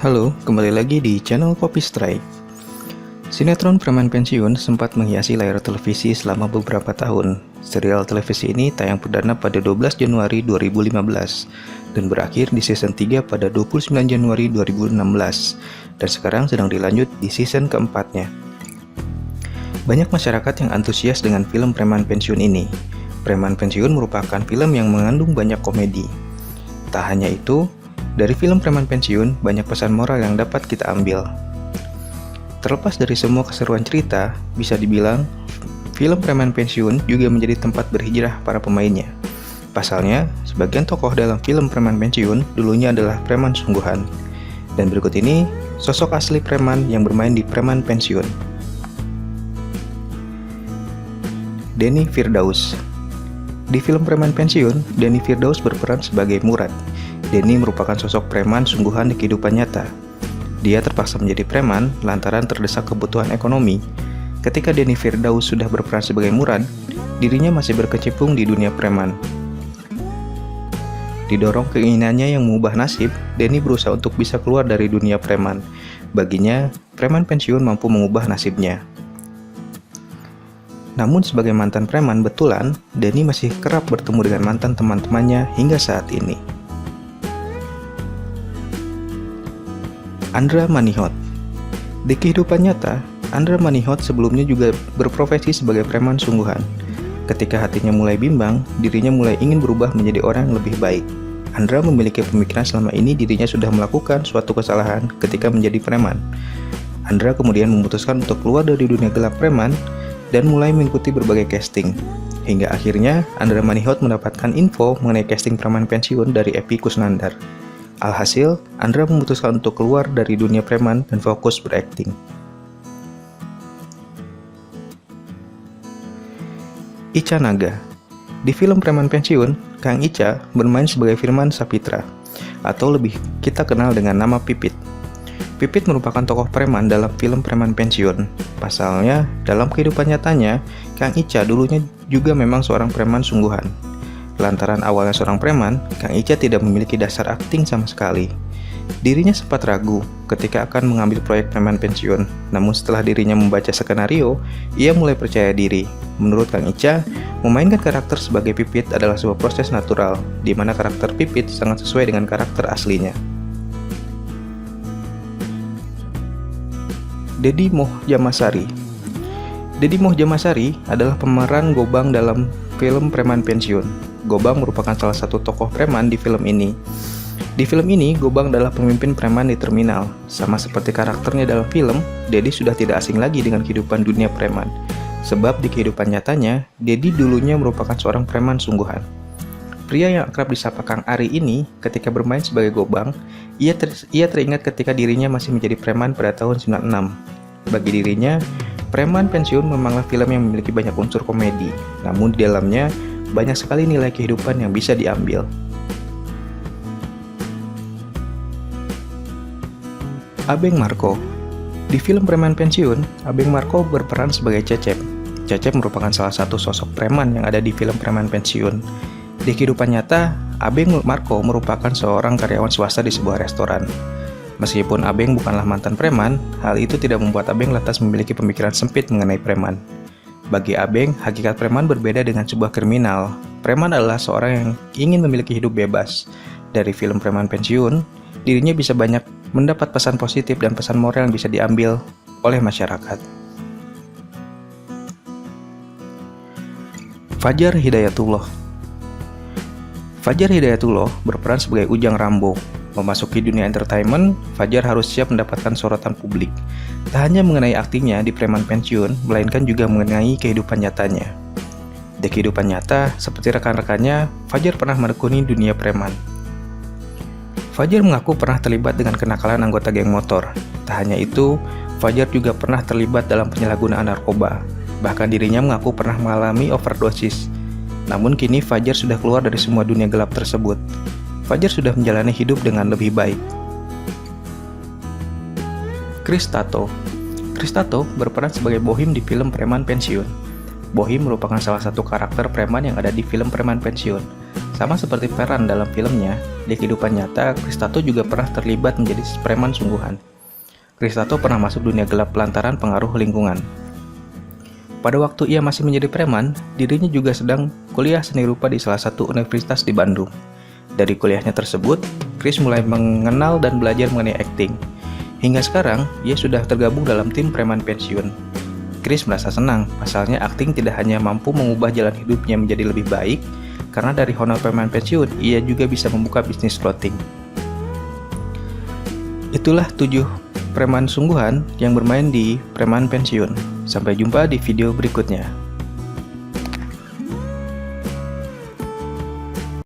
Halo, kembali lagi di channel Kopi Strike. Sinetron Preman Pensiun sempat menghiasi layar televisi selama beberapa tahun. Serial televisi ini tayang perdana pada 12 Januari 2015 dan berakhir di season 3 pada 29 Januari 2016 dan sekarang sedang dilanjut di season keempatnya. Banyak masyarakat yang antusias dengan film Preman Pensiun ini. Preman Pensiun merupakan film yang mengandung banyak komedi. Tak hanya itu, dari film Preman Pensiun, banyak pesan moral yang dapat kita ambil. Terlepas dari semua keseruan cerita, bisa dibilang, film Preman Pensiun juga menjadi tempat berhijrah para pemainnya. Pasalnya, sebagian tokoh dalam film Preman Pensiun dulunya adalah preman sungguhan. Dan berikut ini, sosok asli preman yang bermain di Preman Pensiun. Denny Firdaus. Di film Preman Pensiun, Denny Firdaus berperan sebagai Murad. Denny merupakan sosok preman sungguhan di kehidupan nyata. Dia terpaksa menjadi preman lantaran terdesak kebutuhan ekonomi. Ketika Denny Firdaus sudah berperan sebagai Murad, dirinya masih berkecimpung di dunia preman. Didorong keinginannya yang mengubah nasib, Denny berusaha untuk bisa keluar dari dunia preman. Baginya, Preman Pensiun mampu mengubah nasibnya. Namun sebagai mantan preman betulan, Denny masih kerap bertemu dengan mantan teman-temannya hingga saat ini. Andra Manihot. Di kehidupan nyata, Andra Manihot sebelumnya juga berprofesi sebagai preman sungguhan. Ketika hatinya mulai bimbang, dirinya mulai ingin berubah menjadi orang yang lebih baik. Andra memiliki pemikiran selama ini dirinya sudah melakukan suatu kesalahan ketika menjadi preman. Andra kemudian memutuskan untuk keluar dari dunia gelap preman dan mulai mengikuti berbagai casting. Hingga akhirnya, Andra Manihot mendapatkan info mengenai casting Preman Pensiun dari Epy Kusnandar. Alhasil, Andra memutuskan untuk keluar dari dunia preman dan fokus berakting. Ica Naga. Di film Preman Pensiun, Kang Ica bermain sebagai Firman Sapitra, atau lebih kita kenal dengan nama Pipit. Pipit merupakan tokoh preman dalam film Preman Pensiun. Pasalnya, dalam kehidupan nyatanya, Kang Ica dulunya juga memang seorang preman sungguhan. Lantaran awalnya seorang preman, Kang Ica tidak memiliki dasar akting sama sekali. Dirinya sempat ragu ketika akan mengambil proyek Preman Pensiun. Namun setelah dirinya membaca skenario, ia mulai percaya diri. Menurut Kang Ica, memainkan karakter sebagai Pipit adalah sebuah proses natural, di mana karakter Pipit sangat sesuai dengan karakter aslinya. Deddy Mohjamasari. Deddy Mohjamasari adalah pemeran Gobang dalam film Preman Pensiun. Gobang merupakan salah satu tokoh preman di film ini. Di film ini, Gobang adalah pemimpin preman di terminal. Sama seperti karakternya dalam film, Deddy sudah tidak asing lagi dengan kehidupan dunia preman. Sebab di kehidupan nyatanya, Deddy dulunya merupakan seorang preman sungguhan. Pria yang akrab disapa Kang Ari ini, ketika bermain sebagai Gobang, ia teringat ketika dirinya masih menjadi preman pada tahun 96. Bagi dirinya, Preman Pensiun memanglah film yang memiliki banyak unsur komedi, namun di dalamnya banyak sekali nilai kehidupan yang bisa diambil. Abeng Marco. Di film Preman Pensiun, Abeng Marco berperan sebagai Cecep. Cecep merupakan salah satu sosok preman yang ada di film Preman Pensiun. Di kehidupan nyata, Abeng Marco merupakan seorang karyawan swasta di sebuah restoran. Meskipun Abeng bukanlah mantan preman, hal itu tidak membuat Abeng lantas memiliki pemikiran sempit mengenai preman. Bagi Abeng, hakikat preman berbeda dengan sebuah kriminal. Preman adalah seorang yang ingin memiliki hidup bebas. Dari film Preman Pensiun, dirinya bisa banyak mendapat pesan positif dan pesan moral yang bisa diambil oleh masyarakat. Fajar Hidayatullah. Fajar Hidayatullah berperan sebagai Ujang Rambo. Memasuki dunia entertainment, Fajar harus siap mendapatkan sorotan publik. Tak hanya mengenai aktingnya di Preman Pensiun, melainkan juga mengenai kehidupan nyatanya. Di kehidupan nyata, seperti rekan-rekannya, Fajar pernah menekuni dunia preman. Fajar mengaku pernah terlibat dengan kenakalan anggota geng motor. Tak hanya itu, Fajar juga pernah terlibat dalam penyalahgunaan narkoba. Bahkan dirinya mengaku pernah mengalami overdosis. Namun kini Fajar sudah keluar dari semua dunia gelap tersebut. Fajar sudah menjalani hidup dengan lebih baik. Chris Tato. Chris Tato berperan sebagai Bohim di film Preman Pensiun. Bohim merupakan salah satu karakter preman yang ada di film Preman Pensiun. Sama seperti peran dalam filmnya, Di kehidupan nyata, Kristato juga pernah terlibat menjadi preman sungguhan. Kristato pernah masuk dunia gelap lantaran pengaruh lingkungan. Pada waktu ia masih menjadi preman, dirinya juga sedang kuliah seni rupa di salah satu universitas di Bandung. Dari kuliahnya tersebut, Kris mulai mengenal dan belajar mengenai akting. Hingga sekarang, ia sudah tergabung dalam tim preman pensiun. Kris merasa senang, pasalnya akting tidak hanya mampu mengubah jalan hidupnya menjadi lebih baik, karena dari honor preman pensiun, ia juga bisa membuka bisnis clothing. Itulah 7 preman sungguhan yang bermain di preman pensiun. Sampai jumpa di video berikutnya.